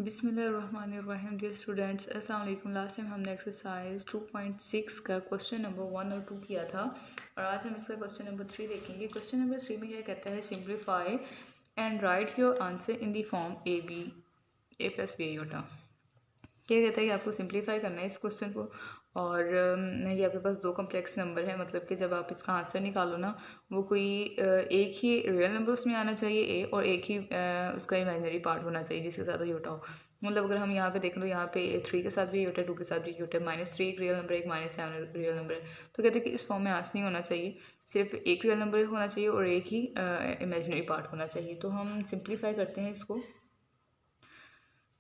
बिस्मिल्लाहिर्रहमानिर्रहीम। Dear students, अस्सलाम वालेकुम। लास्ट टाइम हमने एक्सरसाइज 2.6 का क्वेश्चन नंबर 1 और 2 किया था और आज हम इसका क्वेश्चन नंबर 3 देखेंगे। क्वेश्चन नंबर 3 में क्या कहता है, simplify and write your answer in the form a plus b iota. क्या कहता है कि आपको सिंप्लीफाई करना है इस क्वेश्चन को और ये आपके पास दो कम्प्लेक्स नंबर है, मतलब कि जब आप इसका आंसर निकालो ना वो कोई एक ही रियल नंबर उसमें आना चाहिए ए और एक ही उसका इमेजिनरी पार्ट होना चाहिए जिसके साथ योटा हो। मतलब अगर हम यहाँ पे देखें तो यहाँ पे 3 के साथ भी योटा है, 2 के साथ भी योटा है, -3 एक रियल नंबर है, एक -7 रियल नंबर है। तो कहते हैं कि इस फॉर्म में आंसर नहीं होना चाहिए, सिर्फ एक रियल नंबर होना चाहिए और एक ही इमेजिनरी पार्ट होना चाहिए। तो हम सिंप्लीफाई करते हैं इसको।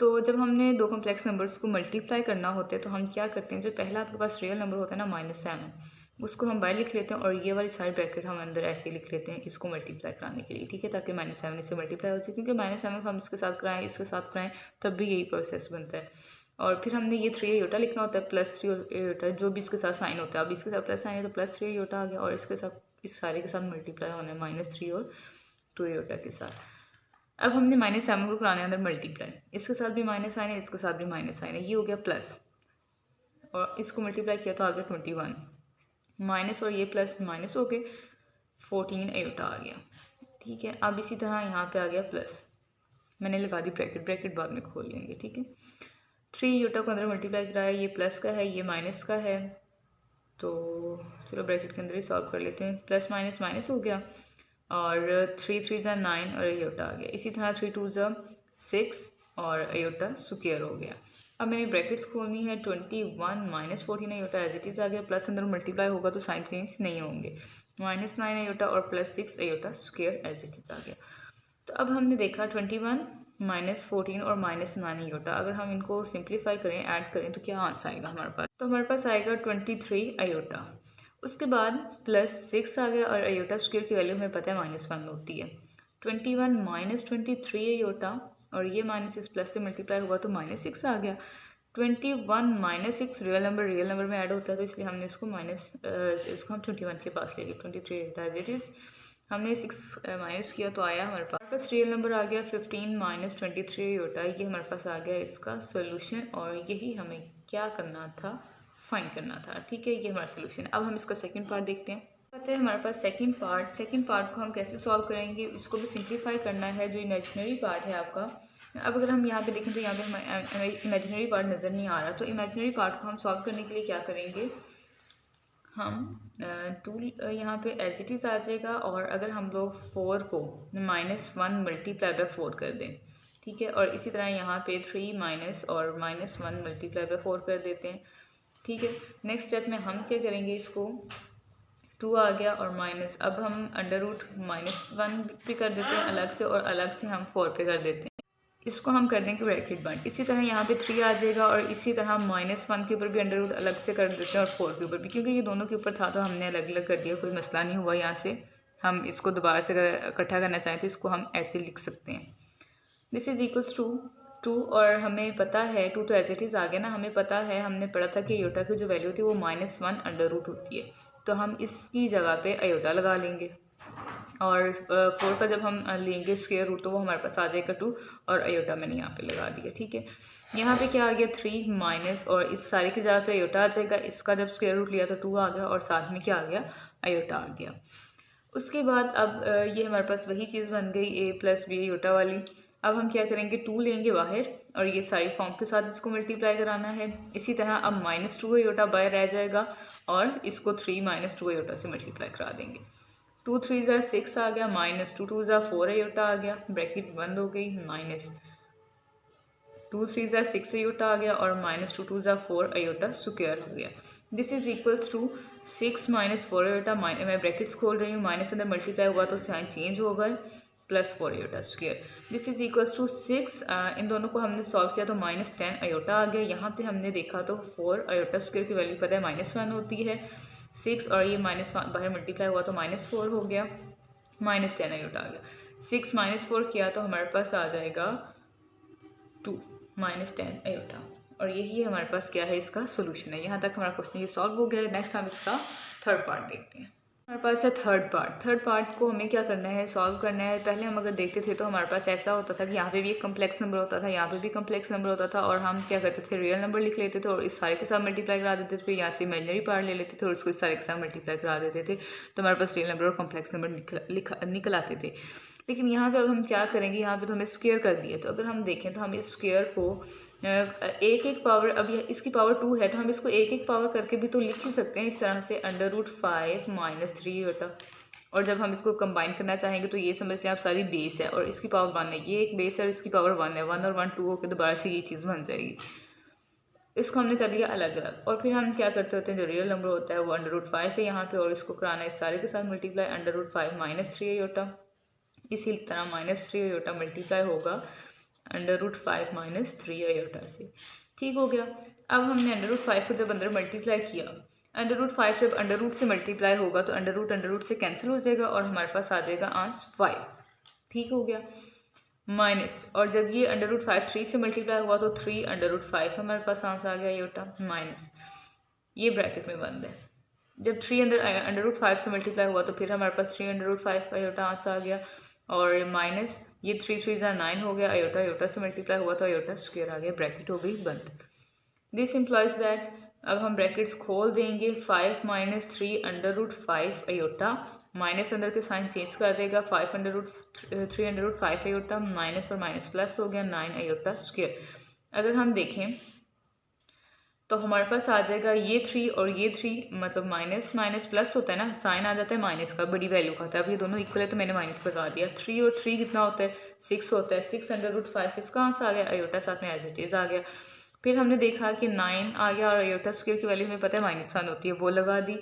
तो जब हमने दो कम्प्लेक्स नंबर्स को मल्टीप्लाई करना होता है तो हम क्या करते हैं, जो पहला आपके पास रियल नंबर होता है ना -7, उसको हम बाहर लिख लेते हैं और ये वाली साइड ब्रैकेट हम अंदर ऐसे ही लिख लेते हैं इसको मल्टीप्लाई कराने के लिए, ठीक है, ताकि -7 इससे मल्टीप्लाई हो जाए, क्योंकि -7 को हम इसके साथ कराएं इसके साथ कराएं तब भी यही प्रोसेस बनता है। और फिर हमने ये 3 योटा लिखना होता है, +3 योटा जो भी इसके साथ साइन होता है। अब इसके साथ प्लस साइन है तो +3 योटा आ गया और इसके साथ इस सारे के साथ मल्टीप्लाई होना है -3 और 2 योटा के साथ। अब हमने -7 को कराने अंदर मल्टीप्लाई, इसके साथ भी माइनस साइन है, इसके साथ भी माइनस साइन है, ये हो गया प्लस और इसको मल्टीप्लाई किया तो आ गया 21 माइनस और ये प्लस माइनस हो गए 14 अयोटा आ गया, ठीक है। अब इसी तरह यहाँ पे आ गया प्लस, मैंने लगा दी ब्रैकेट, ब्रैकेट बाद में खोल लेंगे, ठीक है। 3 योटा को अंदर मल्टीप्लाई कराया, ये प्लस का है ये माइनस का है, तो चलो ब्रैकेट के अंदर ही सॉल्व कर लेते हैं। प्लस माइनस माइनस हो गया और 3 3 ज़ा 9 और अयोटा आ गया। इसी तरह 3 2 ज़ा 6 और अयोटा स्क्वायर हो गया। अब मैंने ब्रैकेट्स खोलनी है, 21 -14 अयोटा एज इट इज़ आ गया, प्लस अंदर मल्टीप्लाई होगा तो साइन चेंज नहीं होंगे, -9 अयोटा और +6 iota square as it is आ गया। तो अब हमने देखा 21 -14 और -9 अयोटा, अगर हम इनको सिंप्लीफाई करें ऐड करें तो क्या आंसर आएगा हमारे पास, तो हमारे पास आएगा 23 अयोटा। उसके बाद +6 आ गया और अयोटा स्क्वायर की वैल्यू हमें पता है -1 होती है। 21 -23 अयोटा और ये माइनस इस प्लस से मल्टीप्लाई हुआ तो -6 आ गया। 21 -6 रियल नंबर में ऐड होता है तो इसलिए हमने इसको इसको हम 21 के पास ले गए। 23 अयोटा एज इट इज़, हमने 6 माइनस किया तो आया हमारे पास रियल नंबर आ गया 15 -23 अयोटा। ये हमारे पास आ गया इसका सोल्यूशन और यही हमें क्या करना था, फाइंड करना था, ठीक है। ये हमारा सोल्यूशन है। अब हम इसका सेकंड पार्ट देखते हैं। पता है हमारे पास सेकंड पार्ट को हम कैसे सॉल्व करेंगे, इसको भी सिंप्लीफाई करना है। जो इमेजिनरी पार्ट है आपका, अब अगर हम यहाँ पे देखें तो यहाँ पे हमें इमेजिनरी पार्ट नज़र नहीं आ रहा, तो इमेजिनरी पार्ट को हम सॉल्व करने के लिए क्या करेंगे, हम 2 यहाँ पे एज इट इज़ आ जाएगा और अगर हम लोग 4 को -1 मल्टीप्लाई बाय 4 कर दें, ठीक है, और इसी तरह यहाँ पे 3 माइनस और -1 मल्टीप्लाई बाय 4 कर देते हैं, ठीक है। नेक्स्ट स्टेप में हम क्या करेंगे, इसको 2 आ गया और माइनस, अब हम √-1 पे कर देते हैं अलग से और अलग से हम 4 पे कर देते हैं, इसको हम कर देंगे ब्रैकेट बंद। इसी तरह यहाँ पे 3 आ जाएगा और इसी तरह -1 के ऊपर भी √, अलग से कर देते हैं और 4 के ऊपर भी, क्योंकि ये दोनों के ऊपर था तो हमने अलग अलग कर दिया, कोई मसला नहीं हुआ। यहाँ से हम इसको दोबारा से इकट्ठा करना चाहें तो इसको हम ऐसे लिख सकते हैं, दिस इज़ इक्वल्स टू 2 और हमें पता है 2 तो एज इट इज़ आ गया ना, हमें पता है, हमने पढ़ा था कि अयोटा की जो वैल्यू थी वो -1 होती है, तो हम इसकी जगह पे अयोटा लगा लेंगे और 4 का जब हम लेंगे स्क्वायर रूट तो वो हमारे पास आ जाएगा 2 और अयोटा मैंने यहाँ पे लगा दिया, ठीक है। यहाँ पे क्या आ गया 3 माइनस और इस सारे की जगह पे अयोटा आ जाएगा, इसका जब स्क्वायर रूट लिया तो 2 आ गया और साथ में क्या आ गया, अयोटा आ गया। उसके बाद अब ये हमारे पास वही चीज़ बन गई a + b अयोटा वाली। अब हम क्या करेंगे, 2 लेंगे बाहर और ये सारी फॉर्म के साथ इसको मल्टीप्लाई कराना है। इसी तरह अब -2 अयोटा बाहर रह जाएगा और इसको 3 - 2 अयोटा से मल्टीप्लाई करा देंगे। 2 3 ज़ा 6 आ गया, -2 2 ज़ा 4 अयोटा आ गया, ब्रैकेट बंद हो गई, -2 3 ज़ा 6 अयोटा आ गया और -2 2 ज़ा 4 अयोटा स्क्वायर हो गया। This is equals to 6 - 4 iota, मैं ब्रैकेट्स खोल रही हूँ, माइनस अंदर मल्टीप्लाई हुआ तो साइन चेंज हो गए, +4 iota square. This is equals to 6, इन दोनों को हमने सॉल्व किया तो -10 अयोटा आ गया। यहाँ पे हमने देखा तो 4 अयोटा स्क्वायर की वैल्यू पता है -1 होती है, 6 और ये -1 बाहर मल्टीप्लाई हुआ तो -4 हो गया, -10 अयोटा आ गया। 6 - 4 किया तो हमारे पास आ जाएगा 2 -10 अयोटा और यही हमारे पास क्या है, इसका सोल्यूशन है। यहाँ तक हमारा क्वेश्चन ये सॉल्व हो गया है। नेक्स्ट हम इसका थर्ड पार्ट देखते हैं। हमारे पास है थर्ड पार्ट को हमें क्या करना है, सॉल्व करना है। पहले हम अगर देखते थे तो हमारे पास ऐसा होता था कि यहाँ पे भी एक कम्प्लेक्स नंबर होता था, यहाँ पे भी कम्प्लेक्स नंबर होता था, और हम क्या करते थे, रियल नंबर लिख लेते थे और इस सारे के साथ मल्टीप्लाई करा देते थे। फिर यहाँ से इमेजनरी पार्ट ले लेते थे और उसको इस सारे के साथ मल्टीप्लाई करा देते थे, तो हमारे पास रियल नंबर और कम्प्लेक्स नंबर निकल आते थे। लेकिन यहाँ पे अब हम क्या करेंगे, यहाँ पे तो हमें स्क्वायर कर दिया, तो अगर हम देखें तो हम इस स्क्वायर को एक एक पावर, अब इसकी पावर 2 है तो हम इसको एक एक पावर करके भी तो लिख ही सकते हैं इस तरह से, √5 - 3 होता। और जब हम इसको कंबाइन करना चाहेंगे तो ये समझ लें आप सारी बेस है और इसकी पावर 1 है, ये एक बेस है और इसकी पावर 1 है, 1 और 1 2 होकर दोबारा से ये चीज़ बन जाएगी। इसको हमने कर लिया अलग अलग, और फिर हम क्या करते होते हैं, जो रियल नंबर होता है वो √5 है यहाँ पे, और इसको कराना है इस सारे के साथ मल्टीप्लाई, √5 - 3 आयोटा। इसी तरह -3 आयोटा मल्टीप्लाई होगा √5 - 3 आयोटा से। ठीक हो गया। अब हमने √5 को जब अंदर मल्टीप्लाई किया, √5 जब अंडर से मल्टीप्लाई होगा तो अंडर से कैंसिल हो जाएगा और हमारे पास आ जाएगा आंसर 5। ठीक हो गया। माइनस, और जब ये √5 3 से मल्टीप्लाई हुआ तो 3 √5 हमारे पास आंसर आ गया योटा, माइनस ये ब्रैकेट में बंद है। जब 3 √5 से मल्टीप्लाई हुआ तो फिर हमारे पास 3 √5 आयोटा आंसर आ गया, और माइनस ये 3 3 9 हो गया, आयोटा आयोटा से मल्टीप्लाई हुआ तो आयोटा स्क्वायर आ गया, ब्रैकेट हो गई बंद। दिस इम्प्लॉइज दैट, अब हम ब्रैकेट्स खोल देंगे, 5 - 3 √5 आयोटा, माइनस अंदर के साइन चेंज कर देगा, 5 3 √5 आयोटा, माइनस और माइनस प्लस हो गया 9 आयोटा स्क्वायर। अगर हम देखें तो हमारे पास आ जाएगा ये 3 और ये 3, मतलब माइनस माइनस प्लस होता है ना, साइन आ जाता है माइनस का, बड़ी वैल्यू का था। अब ये दोनों इक्वल है तो मैंने माइनस लगा दिया। 3 और 3 कितना होता है, 6 होता है, 6 √5 इसका आंसर आ गया, आयोटा साथ में एज इट इज़ आ गया। फिर हमने देखा कि 9 आ गया और आयोटा स्क्वायर की वैल्यू हमें पता है -1 होती है, वो लगा दी।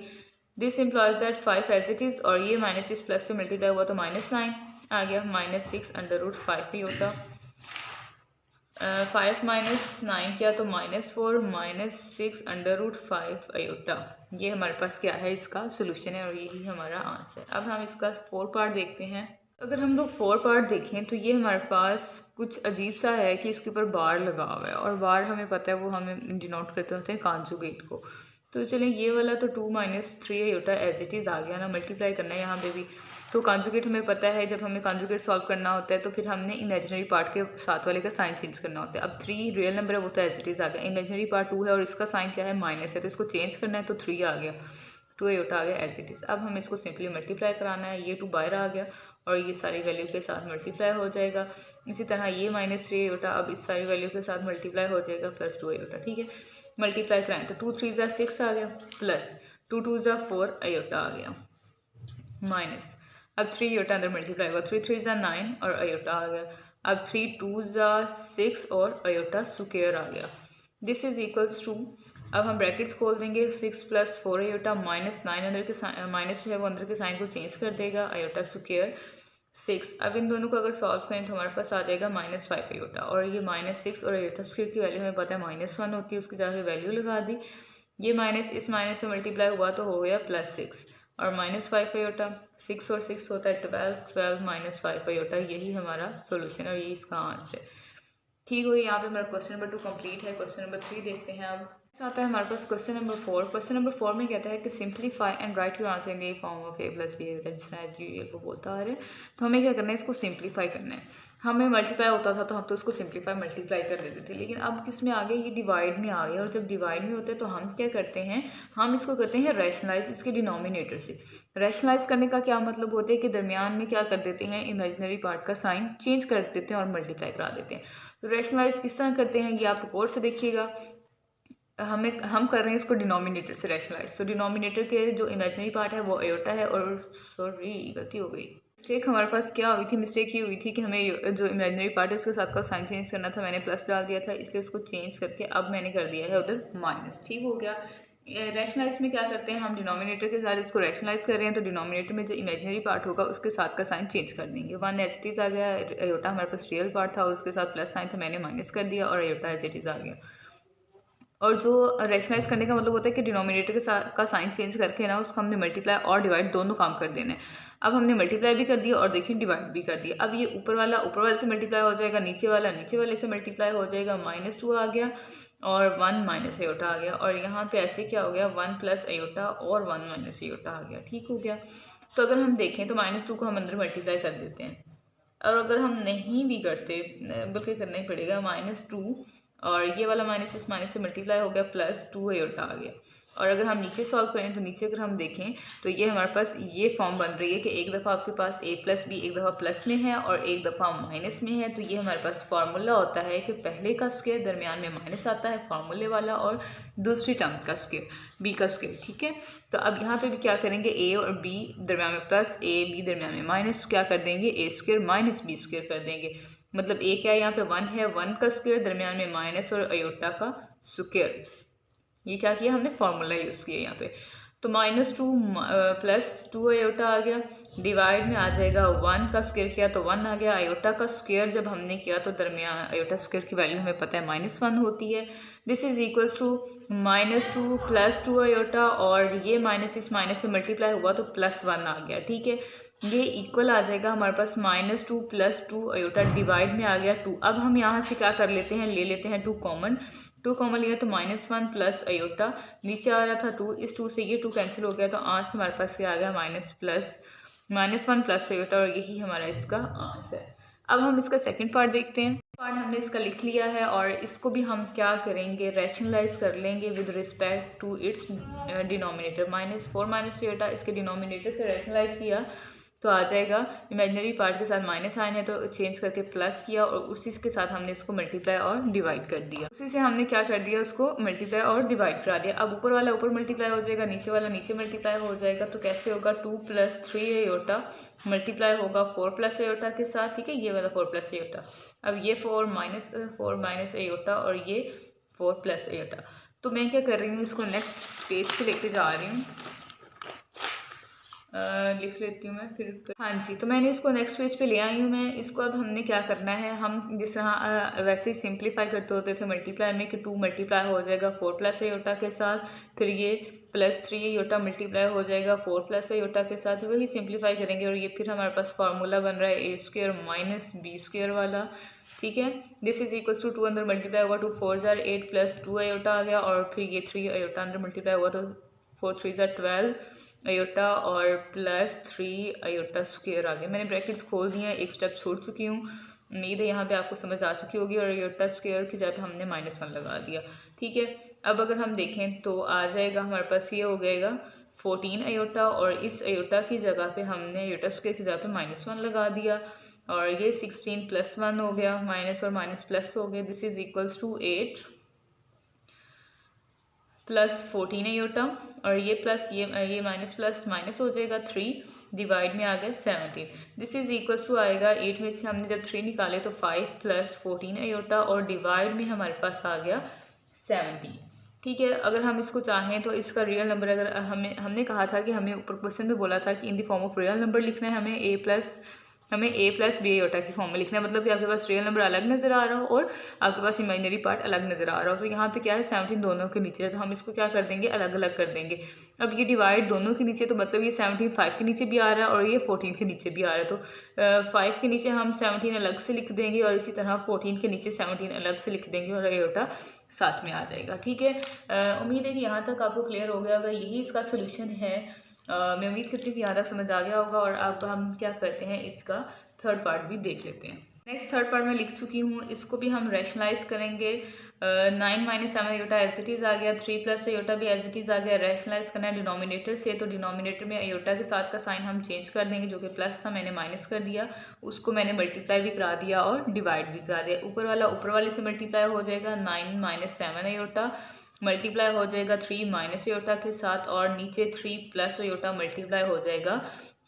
This implies that 5 as it is, और ये माइनस इस प्लस से मल्टीप्लाई हुआ तो -9 आ गया, -6 √5 आयोटा। 5 - 9 किया तो -4 -6 √5 आयोटा। ये हमारे पास क्या है, इसका सोल्यूशन है और यही हमारा आंसर है। अब हम इसका 4 पार्ट देखते हैं। अगर हम लोग 4 पार्ट देखें तो ये हमारे पास कुछ अजीब सा है कि इसके ऊपर बार लगा हुआ है, और बार हमें पता है वो हमें डिनोट करते होते हैं कॉन्जुगेट को। तो चलें, ये वाला तो 2 - 3 आयोटा एज इट इज़ आ गया ना, मल्टीप्लाई करना है यहाँ पे भी, तो कॉन्जुगेट हमें पता है, जब हमें कॉन्जुगेट सॉल्व करना होता है तो फिर हमने इमेजिनरी पार्ट के साथ वाले का साइन चेंज करना होता है। अब 3 रियल नंबर है वो तो एज इट इज़ आ गया, इमेजिनरी पार्ट 2 है और इसका साइन क्या है, माइनस है, तो इसको चेंज करना है तो 3 आ गया, 2 आयोटा आ गया एज इट इज़। अब हमें इसको सिंपली मल्टीप्लाई कराना है, ये 2 बाहर आ गया और ये सारी वैल्यू के साथ मल्टीप्लाई हो जाएगा। इसी तरह ये -3 आयोटा अब इस सारी वैल्यू के साथ मल्टीप्लाई हो जाएगा, +2 आयोटा। ठीक है, मल्टीप्लाई कराएं तो 2 3 6 आ गया, प्लस 2 2 4 आयोटा आ गया, माइनस अब 3 आयोटा अंदर मल्टीप्लाई होगा, 3 3 9 और आयोटा आ गया। अब 3 2 6 और आयोटा स्क्वायर आ गया। दिस इज इक्वल्स टू, अब हम ब्रैकेट्स खोल देंगे, 6 + 4 आयोटा, -9 अंदर के माइनस जो है वो अंदर के साइन को चेंज कर देगा, आयोटा स्क्वायर 6। अब इन दोनों को अगर सॉल्व करें तो हमारे पास आ जाएगा -5 आयोटा, और ये -6 और आयोटा स्क्वायर की वैल्यू हमें पता है -1 होती है, उसकी जगह वैल्यू लगा दी। ये माइनस इस माइनस से मल्टीप्लाई हुआ तो हो गया +6, और -5 आयोटा, 6 और 6 होता है 12, 12 - 5 आयोटा, यही हमारा सोल्यूशन है और यही इसका आंसर है। ठीक हो, यहाँ पे हमारा क्वेश्चन नंबर 2 कंप्लीट है। क्वेश्चन नंबर 3 देखते हैं। अब आता है हमारे पास क्वेश्चन नंबर 4। क्वेश्चन नंबर 4 में कहता है कि simplify and write your answer in the form of a + b को बोलता आ रहा है। तो हमें क्या करना है, इसको सिंप्लीफाई करना है। हमें मल्टीप्लाई होता था तो हम तो उसको सिंप्लीफाई मल्टीप्लाई कर देते थे, लेकिन अब किस में आ गया, ये डिवाइड में आ गया, और जब डिवाइड में होता है तो हम क्या करते हैं, हम इसको करते हैं रैशनलाइज इसके डिनोमिनेटर से। रैशनलाइज करने का क्या मतलब होता है कि दरमियान में क्या कर देते हैं, इमेजिनरी पार्ट का साइन चेंज कर देते हैं और मल्टीप्लाई करा देते हैं। तो रैशनलाइज किस तरह करते हैं, ये आप कोर्स से देखिएगा। हम कर रहे हैं इसको डिनोमिनेटर से रैशनलाइज। तो डिनोमिनेटर के जो इमेजिनरी पार्ट है वो आयोटा है, और सॉरी गलती हो गई, मिस्टेक हमारे पास क्या हुई थी, मिस्टेक ये हुई थी कि हमें जो इमेजिनरी पार्ट है उसके साथ का साइन चेंज करना था, मैंने प्लस डाल दिया था, इसलिए उसको चेंज करके अब मैंने कर दिया है उधर माइनस। ठीक हो गया। रैशनलाइज में क्या करते हैं, हम डिनोमिनेटर के साथ इसको रैशनलाइज कर रहे हैं, तो डिनोमिनेटर में जो इमेजिनरी पार्ट होगा उसके साथ का साइन चेंज कर देंगे। 1 एज इट इज़ आ गया, आयोटा हमारे पास रियल पार्ट था और उसके साथ प्लस साइन था, मैंने माइनस कर दिया और आयोटा एज इट इज़ आ गया। और जो रैशनलाइज करने का मतलब होता है कि डिनोमिनेटर के साथ का साइन चेंज करके ना उसको हमने मल्टीप्लाई और डिवाइड दोनों काम कर देना है। अब हमने मल्टीप्लाई भी कर दिया और देखिए डिवाइड भी कर दिया। अब ये ऊपर वाला ऊपर वाले से मल्टीप्लाई हो जाएगा, नीचे वाला नीचे वाले से मल्टीप्लाई हो जाएगा, -2 आ गया और 1 माइनस अयोटा आ गया। और यहाँ पे ऐसे क्या हो गया, 1 प्लस अयोटा और 1 माइनस अयोटा आ गया। ठीक हो गया। तो अगर हम देखें तो -2 को हम अंदर मल्टीप्लाई कर देते हैं, और अगर हम नहीं भी करते बल्कि करना ही पड़ेगा, -2 और ये वाला माइनस इस माइनस से मल्टीप्लाई हो गया, +2 अयोटा आ गया। और अगर हम नीचे सॉल्व करें तो नीचे अगर हम देखें तो ये हमारे पास ये फॉर्म बन रही है कि एक दफ़ा आपके पास a प्लस बी एक दफ़ा प्लस में है और एक दफ़ा माइनस में है। तो ये हमारे पास फार्मूला होता है कि पहले का स्क्वायर दरमियान में माइनस आता है फार्मूले वाला, और दूसरी टर्म का स्क्वायर b का स्क्वायर। ठीक है, तो अब यहाँ पे भी क्या करेंगे, a और b दरमियान में प्लस, a b दरमियान में माइनस, क्या कर देंगे, a square minus b square कर देंगे। मतलब a क्या है, यहाँ पे 1 है, 1 का स्क्वायर दरमियान में माइनस और अयोटा का स्क्वायर। ये क्या किया हमने, फार्मूला यूज़ किया यहाँ पे। तो -2 +2 अयोटा आ गया, डिवाइड में आ जाएगा 1 का स्क्वायर किया तो 1 आ गया। अयोटा का स्क्वायर जब हमने किया तो दरमियान अयोटा स्क्वायर की वैल्यू हमें पता है -1 होती है। This is equals to -2 +2 iota, और ये माइनस इस माइनस से मल्टीप्लाई हुआ तो +1 आ गया। ठीक है, ये इक्वल आ जाएगा हमारे पास -2 +2 अयोटा, डिवाइड में आ गया 2। अब हम यहाँ से क्या कर लेते हैं, ले लेते हैं 2 कॉमन। 2 कॉमन लिया तो -1 प्लस अयोटा, नीचे आ रहा था 2, इस 2 से ये 2 कैंसिल हो गया तो आंसर हमारे पास क्या आ गया, -1 प्लस अयोटा, और यही हमारा इसका आंसर है। अब हम इसका सेकंड पार्ट देखते हैं। पार्ट हमने इसका लिख लिया है और इसको भी हम क्या करेंगे, रैशनलाइज कर लेंगे with respect to its denominator. -4 iota इसके डिनोमिनेटर से रैशनलाइज किया तो आ जाएगा, इमेजिनरी पार्ट के साथ माइनस साइन है तो चेंज करके प्लस किया, और उसी के साथ हमने इसको मल्टीप्लाई और डिवाइड कर दिया। उसी से हमने क्या कर दिया, उसको मल्टीप्लाई और डिवाइड करा दिया। अब ऊपर वाला ऊपर मल्टीप्लाई हो जाएगा, नीचे वाला नीचे मल्टीप्लाई हो जाएगा। तो कैसे होगा, 2 + 3 अयोटा मल्टीप्लाई होगा 4 प्लस अयोटा के साथ। ठीक है, ये वाला 4 प्लस अयोटा, अब ये 4 माइनस अयोटा और ये 4 प्लस अयोटा। तो मैं क्या कर रही हूँ, इसको नेक्स्ट पेज पे लेके जा रही हूँ, लिख लेती हूँ मैं फिर। हाँ जी, तो मैंने इसको नेक्स्ट पेज पे ले आई हूँ मैं। इसको अब हमने क्या करना है, हम जिस तरह वैसे ही सिंप्लीफाई करते होते थे मल्टीप्लाई में कि 2 मल्टीप्लाई हो जाएगा 4 प्लस अयोटा के साथ, फिर ये +3 अयोटा मल्टीप्लाई हो जाएगा 4 प्लस अयोटा के साथ, वही सिंप्लीफाई करेंगे और ये फिर हमारे पास फार्मूला बन रहा है a² माइनस b² वाला। ठीक है, दिस इज इक्वल्स टू 2 अंदर मल्टीप्लाई हुआ, 2 4 जार 8 +2 अयोटा आ गया, और फिर ये 3 अयोटा अंदर मल्टीप्लाई हुआ तो 4 3 जार 12 अयोटा और +3 अयोटा स्क्वायर आ गया। मैंने ब्रैकेट्स खोल दिए हैं, एक स्टेप छोड़ चुकी हूँ, उम्मीद है यहाँ पे आपको समझ आ चुकी होगी। और अयोटा स्क्वायर की जगह पे हमने -1 लगा दिया। ठीक है, अब अगर हम देखें तो आ जाएगा हमारे पास, ये हो जाएगा 14 अयोटा, और इस अयोटा की जगह पे हमने अयोटा स्क्वायर की जगह पे -1 लगा दिया, और ये 16 + 1 हो गया, माइनस और माइनस प्लस हो गया। This is equals to 8 +14 iota, और ये प्लस ये माइनस प्लस माइनस हो जाएगा 3, डिवाइड में आ गया 17। दिस इज इक्वल्स टू आएगा 8 में से हमने जब 3 निकाले तो 5 + 14 अयोटा, और डिवाइड में हमारे पास आ गया 17। ठीक है, अगर हम इसको चाहें तो इसका रियल नंबर, अगर हमने कहा था कि हमें ऊपर क्वेश्चन में बोला था कि इन the form of real number लिखना है, हमें a + b अयोटा की फॉर्म में लिखना है, मतलब कि आपके पास रियल नंबर अलग नज़र आ रहा हो और आपके पास इमेजिनरी पार्ट अलग नज़र आ रहा हो। तो यहाँ पे क्या है, 17 दोनों के नीचे है, तो हम इसको क्या कर देंगे, अलग अलग कर देंगे। अब ये डिवाइड दोनों के नीचे, तो मतलब ये 17 5 के नीचे भी आ रहा है और ये 14 के नीचे भी आ रहा है, तो 5 के नीचे हम 17 अलग से लिख देंगे, और इसी तरह 14 के नीचे 17 अलग से लिख देंगे, और अयोटा साथ में आ जाएगा। ठीक है, उम्मीद है कि यहाँ तक आपको क्लियर हो गया होगा, यही इसका सोल्यूशन है। मैं उम्मीद करती हूँ कि यहाँ तक समझ आ गया होगा। और अब हम क्या करते हैं, इसका थर्ड पार्ट भी देख लेते हैं। नेक्स्ट थर्ड पार्ट में लिख चुकी हूँ, इसको भी हम रैशनलाइज करेंगे। 9 - 7 अयोटा एज इट इज़ आ गया, 3 + अयोटा भी एज इट इज़ आ गया। रैशनलाइज करना है डिनोमिनेटर से, तो डिनोमिनेटर में अयोटा के साथ का साइन हम चेंज कर देंगे, जो कि प्लस था मैंने माइनस कर दिया, उसको मैंने मल्टीप्लाई भी करा दिया और डिवाइड भी करा दिया। ऊपर वाला ऊपर वाले से मल्टीप्लाई हो जाएगा, 9 - 7 अयोटा मल्टीप्लाई हो जाएगा 3 माइनस अयोटा के साथ, और नीचे 3 + अयोटा मल्टीप्लाई हो जाएगा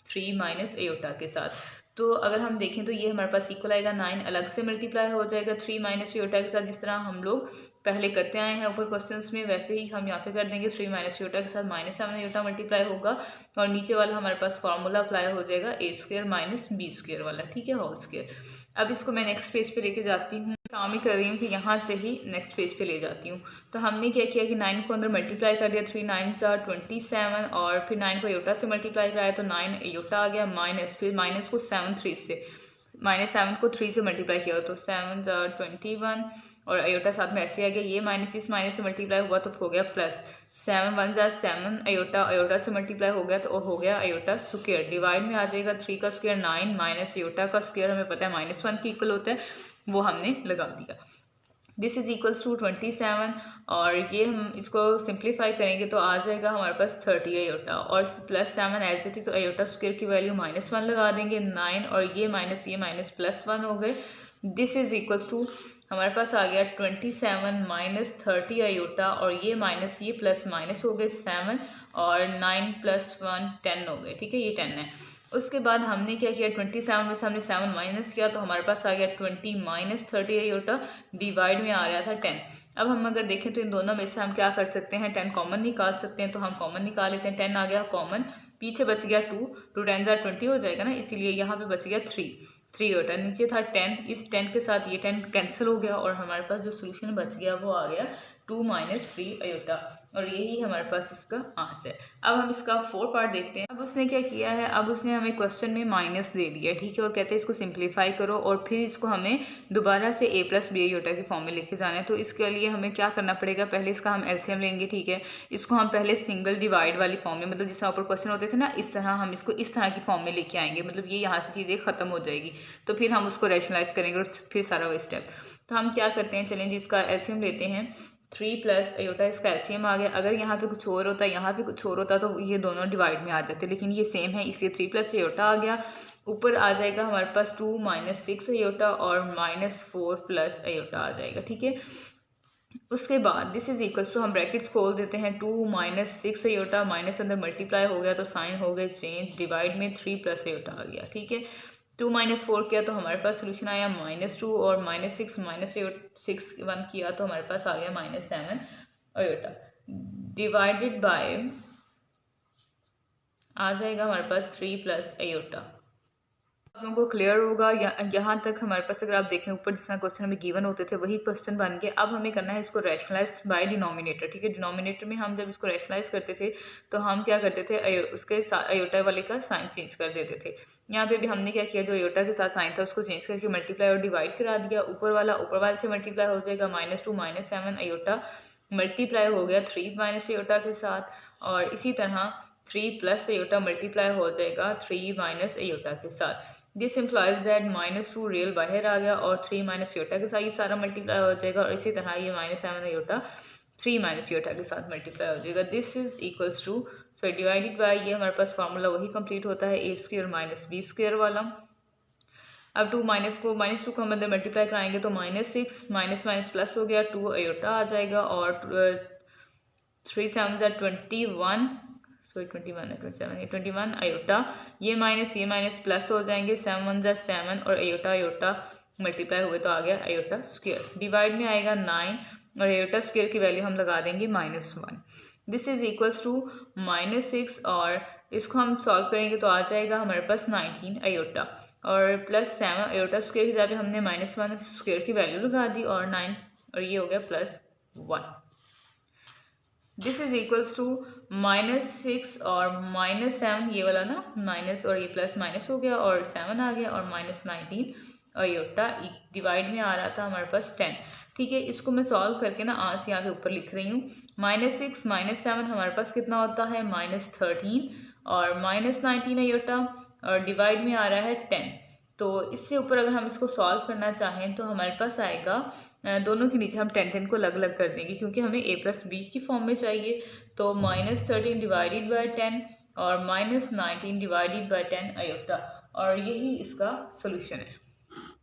3 माइनस अयोटा के साथ। तो अगर हम देखें तो ये हमारे पास इक्वल आएगा, 9 अलग से मल्टीप्लाई हो जाएगा 3 माइनस अयोटा के साथ, जिस तरह हम लोग पहले करते आए हैं ऊपर क्वेश्चंस में, वैसे ही हम यहाँ पे कर देंगे। 3 माइनस अयोटा के साथ -7 अयोटा मल्टीप्लाई होगा, और नीचे वाला हमारे पास फार्मूला अप्लाई हो जाएगा a² - b² वाला। ठीक है, होल स्क्वायर। अब इसको मैं नेक्स्ट पेज पे लेके जाती हूँ। काम ही कर रही हूँ कि यहाँ से ही नेक्स्ट पेज पे ले जाती हूँ। तो हमने क्या किया कि 9 को अंदर मल्टीप्लाई कर दिया, 3 9s are 27 और फिर 9 को अयोटा से मल्टीप्लाई कराया तो 9 अयोटा आ गया माइनस, फिर माइनस को 7 को 3 से मल्टीप्लाई किया तो 7 21 और अयोटा साथ में ऐसे आ गया। ये माइनस इस माइनस से मल्टीप्लाई हुआ तो हो गया प्लस, 7 1 7 अयोटा से मल्टीप्लाई हो गया तो हो गया अयोटा स्क्वायर। डिवाइड में आ जाएगा 3 का स्क्वायर 9 माइनस अयोटा का स्क्वायर हमें पता है -1 के इक्वल होता है, वो हमने लगा दिया। दिस इज इक्वल्स टू 27 और ये हम इसको सिंप्लीफाई करेंगे तो आ जाएगा हमारे पास 30 अयोटा और plus 7 as it is iota square की वैल्यू -1 लगा देंगे 9 और ये माइनस प्लस 1 हो गए। दिस इज इक्वल्स टू हमारे पास आ गया 27 माइनस 30 अयोटा और ये प्लस माइनस हो गए 7 और 9 प्लस 1 10 हो गए। ठीक है, ये 10 है। उसके बाद हमने क्या किया 27 में से हमने 7 माइनस किया तो हमारे पास आ गया 20 माइनस 30 अयोटा, डिवाइड में आ रहा था 10। अब हम अगर देखें तो इन दोनों में से हम क्या कर सकते हैं 10 कॉमन निकाल सकते हैं, तो हम कॉमन निकाल लेते हैं। 10 आ गया कॉमन, पीछे बच गया 2 10 20 हो जाएगा ना, इसीलिए यहाँ पे बच गया 3 अयोटा, नीचे था 10, इस 10 के साथ ये 10 कैंसिल हो गया और हमारे पास जो सोल्यूशन बच गया वो आ गया 2 माइनस 3 अयोटा और यही हमारे पास इसका आंसर। अब हम इसका 4 पार्ट देखते हैं। अब उसने क्या किया है, अब उसने हमें क्वेश्चन में माइनस दे दिया, ठीक है, और कहते हैं इसको सिंप्लीफाई करो और फिर इसको हमें दोबारा से a प्लस बी अयोटा की फॉर्म में लेके जाना है। तो इसके लिए हमें क्या करना पड़ेगा, पहले इसका हम एलसीएम लेंगे, ठीक है। इसको हम पहले सिंगल डिवाइड वाली फॉर्म में, मतलब जिस ऊपर क्वेश्चन होते थे ना, इस तरह हम इसको इस तरह की फॉर्म में लेके आएंगे, मतलब ये यहाँ से चीज़ें खत्म हो जाएगी, तो फिर हम उसको रैशनलाइज करेंगे और फिर सारा वो स्टेप। तो हम क्या करते हैं, चलें जिसका एलसीएम लेते हैं 3 प्लस अयोटा, इसका एलसीएम आ गया। अगर यहाँ पे कुछ और होता, यहाँ पे कुछ और होता तो ये दोनों डिवाइड में आ जाते, लेकिन ये सेम है इसलिए 3 प्लस अयोटा आ गया। ऊपर आ जाएगा हमारे पास 2 माइनस 6 अयोटा और -4 प्लस अयोटा आ जाएगा, ठीक है। उसके बाद दिस इज इक्वल्स टू हम ब्रैकेट्स खोल देते हैं 2 माइनस 6 अयोटा, माइनस अंदर मल्टीप्लाई हो गया तो साइन हो गए चेंज, डिवाइड में 3 प्लस अयोटा आ गया, ठीक है। 2 माइनस 4 किया तो हमारे पास सोल्यूशन आया -2 और -6 माइनस 6 1 किया तो हमारे पास आ गया -7 अयोटा, डिवाइडेड बाय आ जाएगा हमारे पास 3 प्लस अयोटा। आप लोगों को क्लियर होगा यहाँ तक हमारे पास। अगर आप देखें ऊपर जिस तरह क्वेश्चन हमें गिवन होते थे वही क्वेश्चन बन गए। अब हमें करना है इसको रैशनलाइज बाय डिनोमिनेटर, ठीक है। डिनोमिनेटर में हम जब इसको रैशनलाइज करते थे तो हम क्या करते थे, उसके अयोटा वाले का साइन चेंज कर देते थे। यहाँ पे भी हमने क्या किया, जो अयोटा के साथ साइन था उसको चेंज करके मल्टीप्लाई और डिवाइड करा दिया। ऊपर वाले से मल्टीप्लाई हो जाएगा -2 -7 अयोटा, मल्टीप्लाई हो गया 3 माइनस अयोटा के साथ, और इसी तरह 3 प्लस अयोटा मल्टीप्लाई हो जाएगा 3 माइनस अयोटा के साथ। दिस इम्प्लाइज दैट -2 रियल बाहर आ गया और 3 माइनस अयोटा के साथ ये सारा मल्टीप्लाई हो जाएगा, और इसी तरह ये -7 अयोटा 3 माइनस अयोटा के साथ मल्टीप्लाई हो जाएगा। This is equals to, so divided by, ये हमारे पास फार्मूला वही कंप्लीट होता है a square minus b square वाला। अब 2 -2 को हम अंदर मल्टीप्लाई कराएंगे तो -6 माइनस प्लस हो गया 2 अयोटा आ जाएगा, और 3 7 21, सॉरी 21 अयोटा, ये माइनस प्लस हो जाएंगे, 7 1 7 और अयोटा मल्टीप्लाई हुए तो आ गया अयोटा स्क्वायर। डिवाइड में आएगा 9 और अयोटा स्क्वायर की वैल्यू हम लगा देंगे -1। दिस इज इक्वल्स टू -6 और इसको हम सॉल्व करेंगे तो आ जाएगा हमारे पास 19 अयोटा, और +7 अयोटा स्क्वायर की जगह हमने -1 स्क्वायर की वैल्यू लगा दी, और 9 और ये हो गया +1। दिस इज इक्वल्स टू -6 और -7, ये वाला ना माइनस और ये प्लस माइनस हो गया और 7 आ गया, और -19 अयोटा, डिवाइड में आ रहा था हमारे पास 10, ठीक है। इसको मैं सॉल्व करके ना आज यहाँ पे ऊपर लिख रही हूँ। -6 -7 हमारे पास कितना होता है -13 और -19 अयोटा, और डिवाइड में आ रहा है 10। तो इससे ऊपर अगर हम इसको सॉल्व करना चाहें तो हमारे पास आएगा, दोनों के नीचे हम 10 को अलग अलग कर देंगे क्योंकि हमें a प्लस बी की फॉर्म में चाहिए। तो -13 डिवाइडेड बाय 10 और -19 डिवाइडेड बाय 10 अयोटा, और यही इसका सोल्यूशन है।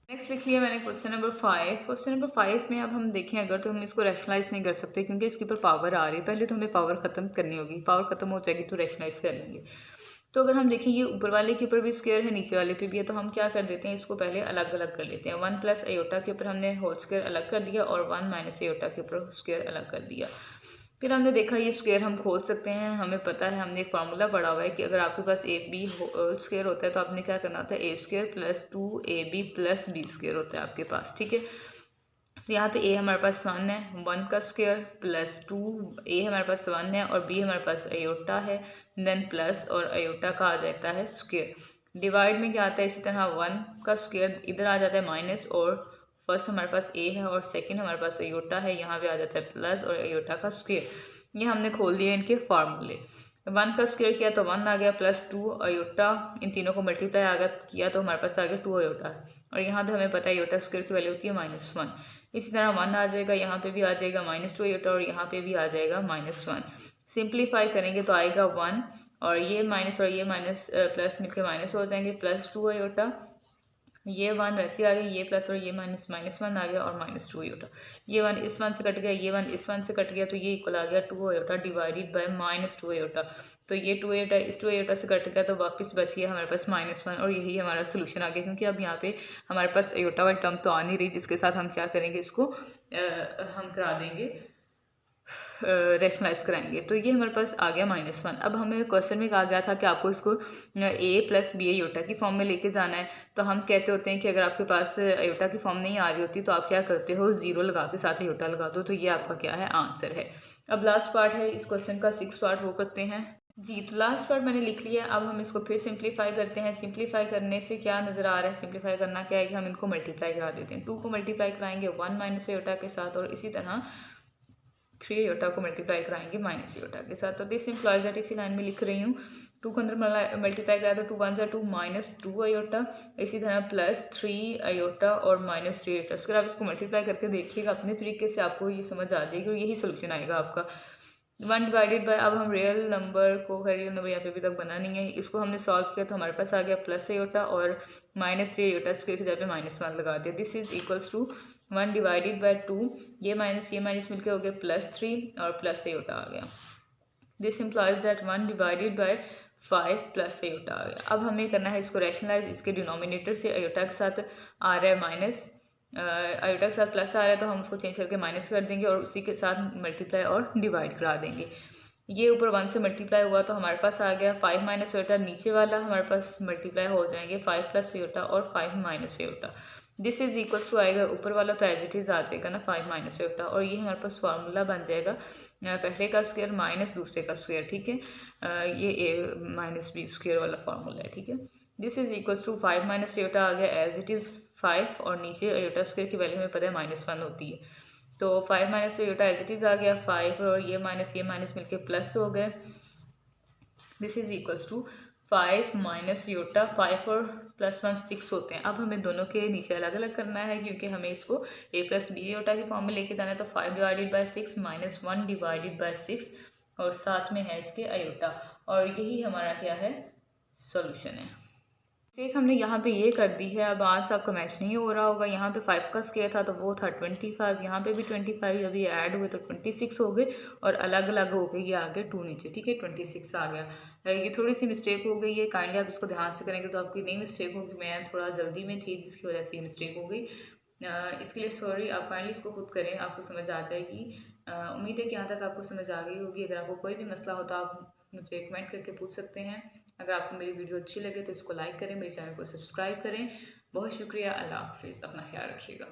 नेक्स्ट लिख लिया मैंने क्वेश्चन नंबर 5। क्वेश्चन नंबर 5 में अब हम देखें अगर तो हम इसको रैशनलाइज नहीं कर सकते क्योंकि इसके ऊपर पावर आ रही है। पहले तो हमें पावर ख़त्म करनी होगी, पावर ख़त्म हो जाएगी तो रैशनलाइज कर लेंगे। तो अगर हम देखें ये ऊपर वाले के ऊपर भी स्क्वायर है, नीचे वाले पे भी है, तो हम क्या कर देते हैं, इसको पहले अलग अलग कर लेते हैं। 1 प्लस अयोटा के ऊपर हमने होल स्क्वायर अलग कर दिया और 1 माइनस अयोटा के ऊपर स्क्वायर अलग कर दिया। फिर हमने देखा ये स्क्वायर हम खोल सकते हैं, हमें पता है, हमने एक फार्मूला पढ़ा हुआ है कि अगर आपके पास ए बी स्क्वायर होता है तो आपने क्या करना होता है, a square plus 2ab plus b square होता है आपके पास, ठीक है। तो यहाँ पे a हमारे पास 1 है, 1 का स्क्वायर प्लस 2, a हमारे पास 1 है और b हमारे पास आयोटा है, देन प्लस और आयोटा का आ जाता है स्क्वायर। डिवाइड में क्या आता है, इसी तरह 1 का स्क्वायर इधर आ जाता है माइनस, और फर्स्ट हमारे पास a है और सेकंड हमारे पास आयोटा है, यहाँ पे आ जाता है प्लस और आयोटा का स्क्वायर। ये हमने खोल दिए इनके फार्मूले। 1 का स्क्वायर किया तो 1 आ गया, प्लस 2 आयोटा, इन तीनों को मल्टीप्लाई आ गया किया तो हमारे पास आ गया 2 आयोटा, और यहाँ पे हमें पता है आयोटा स्क्वायर की वैल्यू होती है -1। इसी तरह 1 आ जाएगा, यहाँ पे भी आ जाएगा -2 आयोटा और यहाँ पे भी आ जाएगा -1। सिंप्लीफाई करेंगे तो आएगा 1, और ये माइनस और ये माइनस प्लस मिलकर माइनस हो जाएंगे, +2 आयोटा, ये 1 वैसे आ गया, ये प्लस और ये माइनस -1 आ गया और -2 आयोटा। ये 1 इस 1 से कट गया, ये 1 इस 1 से कट गया, तो ये इक्वल आ गया 2 आयोटा डिवाइडेड बाय -2 आयोटा। तो ये 2 आयोटा इस 2 आयोटा से कट गया तो वापस बच गया हमारे पास -1, और यही हमारा सोल्यूशन आ गया, क्योंकि अब यहाँ पे हमारे पास आयोटा वाली टर्म तो आ नहीं रही, जिसके साथ हम क्या करेंगे, इसको हम करा देंगे, रेशनलाइज कराएंगे। तो ये हमारे पास आ गया -1। अब हमें क्वेश्चन में कहा गया था कि आपको इसको a + b आयोटा की फॉर्म में लेके जाना है। तो हम कहते होते हैं कि अगर आपके पास आयोटा की फॉर्म नहीं आ रही होती तो आप क्या करते हो, 0 लगा के साथ आयोटा लगा दो। तो ये आपका क्या है, आंसर है। अब लास्ट पार्ट है इस क्वेश्चन का, 6 पार्ट वो करते हैं जी। तो लास्ट पार्ट मैंने लिख लिया, अब हम इसको फिर सिंप्लीफाई करते हैं। सिंप्लीफाई करने से क्या नज़र आ रहा है, सिंप्लीफाई करना क्या है कि हम इनको मल्टीप्लाई करा देते हैं। 2 को मल्टीप्लाई कराएंगे 1 माइनस आयोटा के साथ, और इसी तरह 3 आयोटा को मल्टीप्लाई कराएंगे माइनस आयोटा के साथ। तो दिस इम्प्लॉइज दैट, इसी लाइन में लिख रही हूँ। 2 को अंदर मल्टीप्लाई कराया तो 2 1 2 -2 आयोटा, इसी तरह +3 आयोटा और -3 आयोटा। अगर आप इसको मल्टीप्लाई करके देखिएगा अपने तरीके से, आपको ये समझ आ जाएगी और यही सोल्यूशन आएगा आपका। 1 डिवाइडेड बाय, अब हम रियल नंबर को, रियल नंबर यहाँ पे अभी तक बना नहीं है, इसको हमने सॉल्व किया तो हमारे पास आ गया प्लस आयोटा और -3 आयोटा, स्क्वायर की जगह पे -1 लगा दिया। This is equals to 1 divided by 2, ये माइनस मिलकर हो गया +3 और प्लस आयोटा आ गया। This implies that 1 divided by 5 plus iota आ गया। अब हमें करना है इसको रैशनलाइज, इसके डिनोमिनेटर से आयोटा के साथ आ रहा है माइनस, आयोटा के साथ प्लस आ रहा है तो हम उसको चेंज करके माइनस कर देंगे और उसी के साथ मल्टीप्लाई और डिवाइड करा देंगे। ये ऊपर 1 से मल्टीप्लाई हुआ तो हमारे पास आ गया 5 माइनस आयोटा, नीचे वाला हमारे पास मल्टीप्लाई हो जाएंगे 5 प्लस आयोटा और 5 minus iota. This is equals to आएगा ऊपर वाला तो एज इट इज आ जाएगा ना 5 माइनस आयोटा, और ये हमारे पास फार्मूला बन जाएगा पहले का स्क्वायर माइनस दूसरे का स्क्वायर, ठीक है। ये a - b स्क्वायर वाला फार्मूला है, ठीक है। This is equals to 5 minus iota आ गया एज इट इज 5, और नीचे आयोटा स्क्वायर की वैल्यू हमें पता है -1 होती है, तो 5 minus iota as it is आ गया 5, और ये माइनस मिलके प्लस हो गए। This is equals to 5 minus iota, 5 और +1 6 होते हैं। अब हमें दोनों के नीचे अलग अलग करना है, क्योंकि हमें इसको a + b आयोटा की फॉर्म में लेके जाना है। तो 5 डिवाइडेड बाय 6 -1 डिवाइडेड बाय 6, और साथ में है इसके आयोटा, और यही हमारा क्या है, सॉल्यूशन है। चेक हमने यहाँ पे ये कर दी है। अब आंसर आपका मैच नहीं हो रहा होगा, यहाँ पे 5 का स्क्वायर था तो वो था 25, यहाँ पे भी 25, अभी ऐड हुए तो 26 हो गए, और अलग अलग हो गए, ये आ गए 2 नीचे, ठीक है, 26 आ गया। ये थोड़ी सी मिस्टेक हो गई है, काइंडली आप इसको ध्यान से करेंगे तो आपकी नहीं मिस्टेक होगी। मैं थोड़ा जल्दी में थी जिसकी वजह से ये मिस्टेक हो गई, इसके लिए सॉरी। आप काइंडली इसको खुद करें, आपको समझ आ जाएगी। उम्मीद है कि यहाँ तक आपको समझ आ गई होगी। अगर आपको कोई भी मसला हो तो आप मुझे कमेंट करके पूछ सकते हैं। अगर आपको मेरी वीडियो अच्छी लगे तो इसको लाइक करें, मेरे चैनल को सब्सक्राइब करें। बहुत शुक्रिया, अल्लाह हाफिज़, अपना ख्याल रखिएगा।